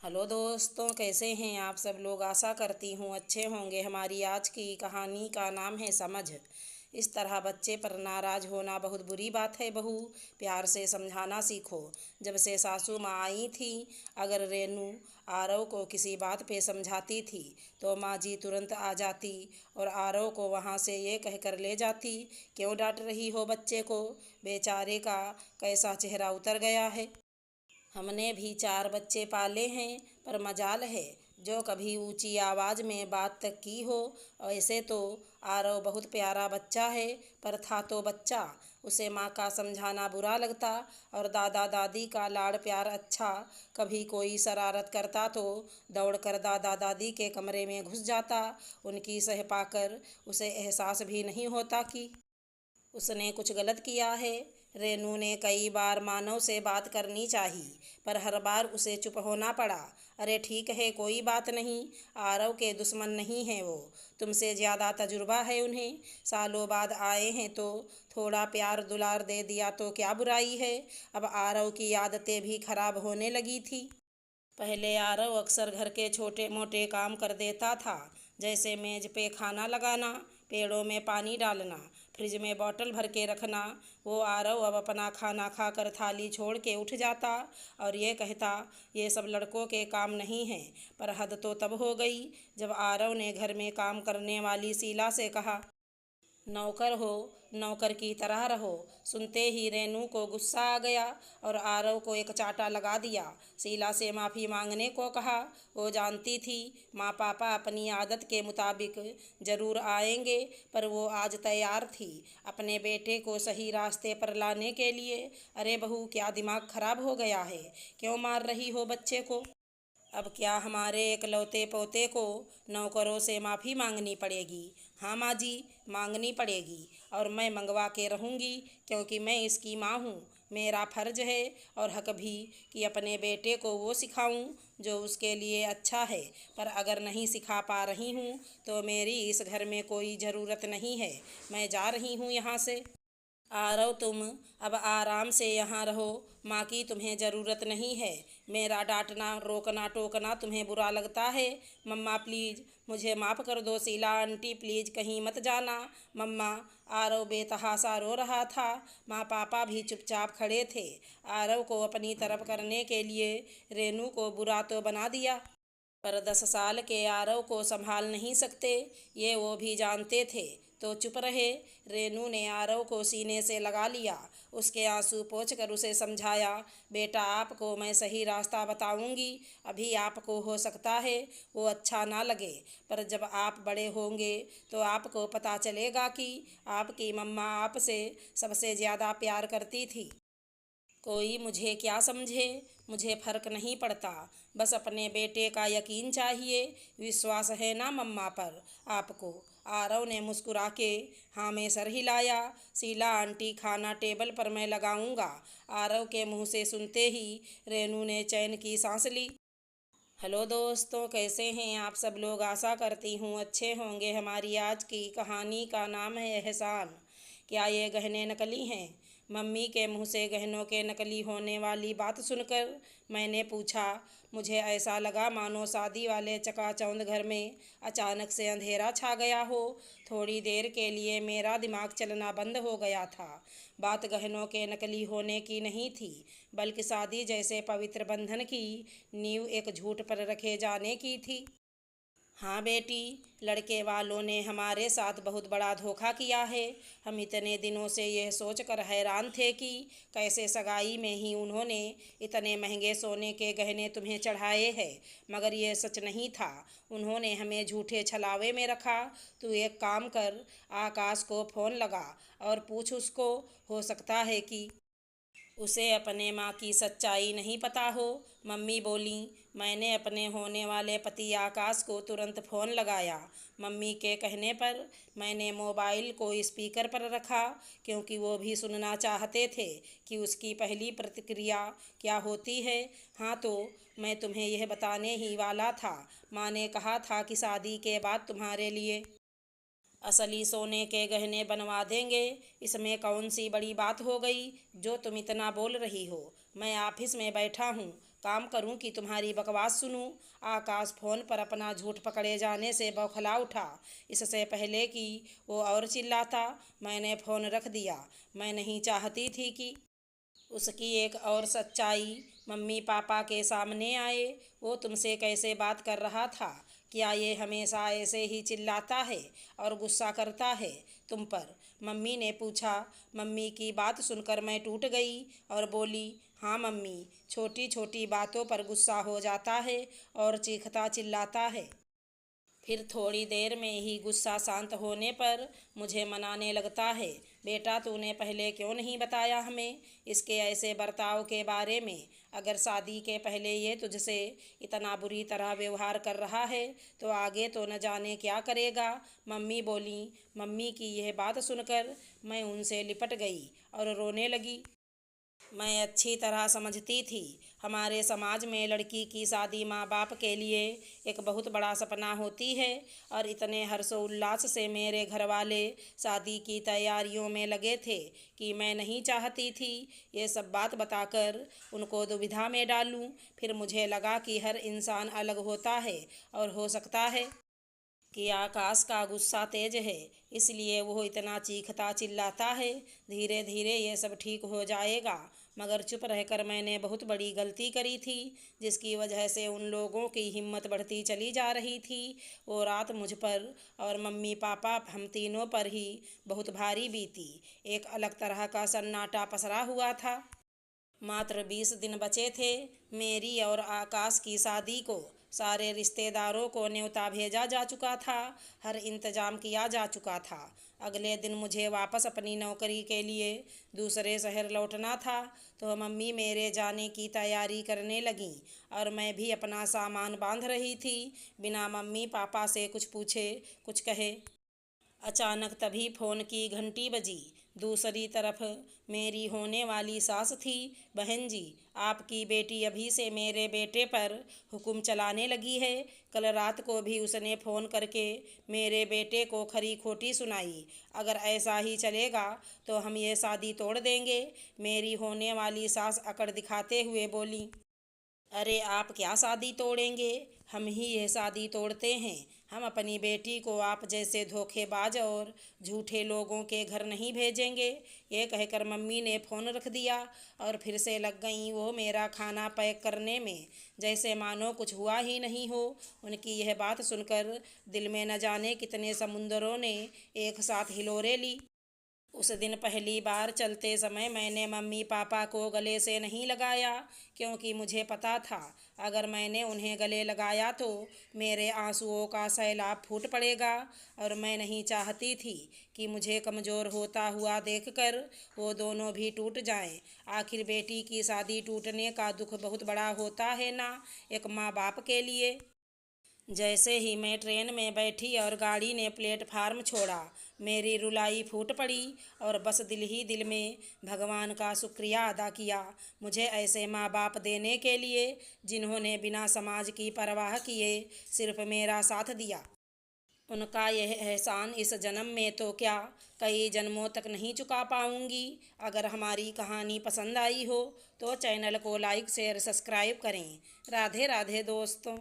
Hello दोस्तों, कैसे हैं आप सब लोग। आशा करती हूँ अच्छे होंगे। हमारी आज की कहानी का नाम है समझ। इस तरह बच्चे पर नाराज होना बहुत बुरी बात है बहू। प्यार से समझाना सीखो। जब से सासू माँ आई थी, अगर रेनू आरव को किसी बात पे समझाती थी तो माँ जी तुरंत आ जाती और आरव को वहाँ से ये कहकर ले जाती, क्यों डांट रही हो बच्चे को। बेचारे का कैसा चेहरा उतर गया है। हमने भी 4 बच्चे पाले हैं, पर मजाल है जो कभी ऊंची आवाज़ में बात तक की हो। ऐसे तो आरव बहुत प्यारा बच्चा है, पर था तो बच्चा। उसे माँ का समझाना बुरा लगता और दादा दादी का लाड़ प्यार अच्छा। कभी कोई शरारत करता तो दौड़कर दादा दादी के कमरे में घुस जाता। उनकी सह पाकर उसे एहसास भी नहीं होता कि उसने कुछ गलत किया है। रेनू ने कई बार मानव से बात करनी चाहिए, पर हर बार उसे चुप होना पड़ा। अरे ठीक है, कोई बात नहीं। आरव के दुश्मन नहीं हैं वो, तुमसे ज़्यादा तजुर्बा है उन्हें। सालों बाद आए हैं तो थोड़ा प्यार दुलार दे दिया तो क्या बुराई है। अब आरव की आदतें भी खराब होने लगी थी। पहले आरव अक्सर घर के छोटे मोटे काम कर देता था, जैसे मेज पे खाना लगाना, पेड़ों में पानी डालना, फ्रिज में बोतल भर के रखना। वो आरव अब अपना खाना खाकर थाली छोड़ के उठ जाता और ये कहता, ये सब लड़कों के काम नहीं हैं। पर हद तो तब हो गई जब आरव ने घर में काम करने वाली शीला से कहा, नौकर हो, नौकर की तरह रहो। सुनते ही रेनू को गुस्सा आ गया और आरव को एक चाटा लगा दिया। शीला से माफ़ी मांगने को कहा। वो जानती थी माँ पापा अपनी आदत के मुताबिक ज़रूर आएंगे, पर वो आज तैयार थी अपने बेटे को सही रास्ते पर लाने के लिए। अरे बहू, क्या दिमाग खराब हो गया है? क्यों मार रही हो बच्चे को? अब क्या हमारे एकलौते पोते को नौकरों से माफ़ी मांगनी पड़ेगी? हाँ माँ जी, मांगनी पड़ेगी और मैं मंगवा के रहूँगी, क्योंकि मैं इसकी माँ हूँ। मेरा फ़र्ज है और हक भी कि अपने बेटे को वो सिखाऊं जो उसके लिए अच्छा है। पर अगर नहीं सिखा पा रही हूँ तो मेरी इस घर में कोई ज़रूरत नहीं है। मैं जा रही हूँ यहाँ से। आरव, तुम अब आराम से यहाँ रहो। माँ की तुम्हें ज़रूरत नहीं है। मेरा डांटना रोकना टोकना तुम्हें बुरा लगता है। मम्मा प्लीज़ मुझे माफ़ कर दो। शीला आंटी प्लीज़ कहीं मत जाना। मम्मा। आरव बेतहासा रो रहा था। माँ पापा भी चुपचाप खड़े थे। आरव को अपनी तरफ करने के लिए रेनू को बुरा तो बना दिया, पर 10 साल के आरव को संभाल नहीं सकते, ये वो भी जानते थे, तो चुप रहे। रेनू ने आरव को सीने से लगा लिया, उसके आंसू पोंछकर उसे समझाया, बेटा आपको मैं सही रास्ता बताऊंगी। अभी आपको हो सकता है वो अच्छा ना लगे, पर जब आप बड़े होंगे तो आपको पता चलेगा कि आपकी मम्मा आपसे सबसे ज़्यादा प्यार करती थी। कोई मुझे क्या समझे, मुझे फ़र्क नहीं पड़ता। बस अपने बेटे का यकीन चाहिए। विश्वास है ना मम्मा पर आपको? आरव ने मुस्कुरा के हाँ में सर हिलाया। शीला आंटी, खाना टेबल पर मैं लगाऊंगा। आरव के मुंह से सुनते ही रेनू ने चैन की सांस ली। हेलो दोस्तों, कैसे हैं आप सब लोग। आशा करती हूँ अच्छे होंगे। हमारी आज की कहानी का नाम है एहसान। क्या ये गहने नकली हैं? मम्मी के मुंह से गहनों के नकली होने वाली बात सुनकर मैंने पूछा। मुझे ऐसा लगा मानो शादी वाले चकाचौंध घर में अचानक से अंधेरा छा गया हो। थोड़ी देर के लिए मेरा दिमाग चलना बंद हो गया था। बात गहनों के नकली होने की नहीं थी, बल्कि शादी जैसे पवित्र बंधन की नींव एक झूठ पर रखे जाने की थी। हाँ बेटी, लड़के वालों ने हमारे साथ बहुत बड़ा धोखा किया है। हम इतने दिनों से यह सोचकर हैरान थे कि कैसे सगाई में ही उन्होंने इतने महंगे सोने के गहने तुम्हें चढ़ाए हैं, मगर यह सच नहीं था। उन्होंने हमें झूठे छलावे में रखा। तू एक काम कर, आकाश को फ़ोन लगा और पूछ उसको, हो सकता है कि उसे अपने माँ की सच्चाई नहीं पता हो। मम्मी बोली। मैंने अपने होने वाले पति आकाश को तुरंत फ़ोन लगाया। मम्मी के कहने पर मैंने मोबाइल को स्पीकर पर रखा, क्योंकि वो भी सुनना चाहते थे कि उसकी पहली प्रतिक्रिया क्या होती है। हाँ, तो मैं तुम्हें यह बताने ही वाला था। माँ ने कहा था कि शादी के बाद तुम्हारे लिए असली सोने के गहने बनवा देंगे। इसमें कौन सी बड़ी बात हो गई जो तुम इतना बोल रही हो? मैं ऑफिस में बैठा हूँ, काम करूं कि तुम्हारी बकवास सुनूं। आकाश फ़ोन पर अपना झूठ पकड़े जाने से बौखला उठा। इससे पहले कि वो और चिल्लाता, मैंने फ़ोन रख दिया। मैं नहीं चाहती थी कि उसकी एक और सच्चाई मम्मी पापा के सामने आए। वो तुमसे कैसे बात कर रहा था? क्या ये हमेशा ऐसे ही चिल्लाता है और गुस्सा करता है तुम पर? मम्मी ने पूछा। मम्मी की बात सुनकर मैं टूट गई और बोली, हाँ मम्मी, छोटी छोटी बातों पर गुस्सा हो जाता है और चीखता चिल्लाता है। फिर थोड़ी देर में ही गुस्सा शांत होने पर मुझे मनाने लगता है। बेटा, तूने पहले क्यों नहीं बताया हमें इसके ऐसे बर्ताव के बारे में? अगर शादी के पहले ये तुझसे इतना बुरी तरह व्यवहार कर रहा है तो आगे तो न जाने क्या करेगा। मम्मी बोली। मम्मी की यह बात सुनकर मैं उनसे लिपट गई और रोने लगी। मैं अच्छी तरह समझती थी, हमारे समाज में लड़की की शादी माँ बाप के लिए एक बहुत बड़ा सपना होती है और इतने हर्षोल्लास से मेरे घर वाले शादी की तैयारियों में लगे थे कि मैं नहीं चाहती थी ये सब बात बताकर उनको दुविधा में डालूं। फिर मुझे लगा कि हर इंसान अलग होता है और हो सकता है कि आकाश का गुस्सा तेज है, इसलिए वो इतना चीखता चिल्लाता है। धीरे धीरे ये सब ठीक हो जाएगा। मगर चुप रहकर मैंने बहुत बड़ी गलती करी थी, जिसकी वजह से उन लोगों की हिम्मत बढ़ती चली जा रही थी। वो रात मुझ पर और मम्मी पापा, हम तीनों पर ही बहुत भारी बीती। एक अलग तरह का सन्नाटा पसरा हुआ था। मात्र 20 दिन बचे थे मेरी और आकाश की शादी को। सारे रिश्तेदारों को न्योता भेजा जा चुका था, हर इंतजाम किया जा चुका था। अगले दिन मुझे वापस अपनी नौकरी के लिए दूसरे शहर लौटना था, तो मम्मी मेरे जाने की तैयारी करने लगीं और मैं भी अपना सामान बांध रही थी, बिना मम्मी पापा से कुछ पूछे कुछ कहे। अचानक तभी फ़ोन की घंटी बजी। दूसरी तरफ मेरी होने वाली सास थी। बहन जी, आपकी बेटी अभी से मेरे बेटे पर हुक्म चलाने लगी है। कल रात को भी उसने फ़ोन करके मेरे बेटे को खरी खोटी सुनाई। अगर ऐसा ही चलेगा तो हम ये शादी तोड़ देंगे। मेरी होने वाली सास अकड़ दिखाते हुए बोली। अरे आप क्या शादी तोड़ेंगे? हम ही यह शादी तोड़ते हैं। हम अपनी बेटी को आप जैसे धोखेबाज और झूठे लोगों के घर नहीं भेजेंगे। ये कहकर मम्मी ने फ़ोन रख दिया और फिर से लग गई वो मेरा खाना पैक करने में, जैसे मानो कुछ हुआ ही नहीं हो। उनकी यह बात सुनकर दिल में न जाने कितने समुंदरों ने एक साथ हिलोरे ली। उस दिन पहली बार चलते समय मैंने मम्मी पापा को गले से नहीं लगाया, क्योंकि मुझे पता था अगर मैंने उन्हें गले लगाया तो मेरे आंसुओं का सैलाब फूट पड़ेगा और मैं नहीं चाहती थी कि मुझे कमज़ोर होता हुआ देखकर वो दोनों भी टूट जाएं। आखिर बेटी की शादी टूटने का दुख बहुत बड़ा होता है ना, एक माँ बाप के लिए। जैसे ही मैं ट्रेन में बैठी और गाड़ी ने प्लेटफार्म छोड़ा, मेरी रुलाई फूट पड़ी और बस दिल ही दिल में भगवान का शुक्रिया अदा किया, मुझे ऐसे माँ बाप देने के लिए जिन्होंने बिना समाज की परवाह किए सिर्फ मेरा साथ दिया। उनका यह एहसान इस जन्म में तो क्या, कई जन्मों तक नहीं चुका पाऊंगी। अगर हमारी कहानी पसंद आई हो तो चैनल को लाइक शेयर सब्सक्राइब करें। राधे राधे दोस्तों।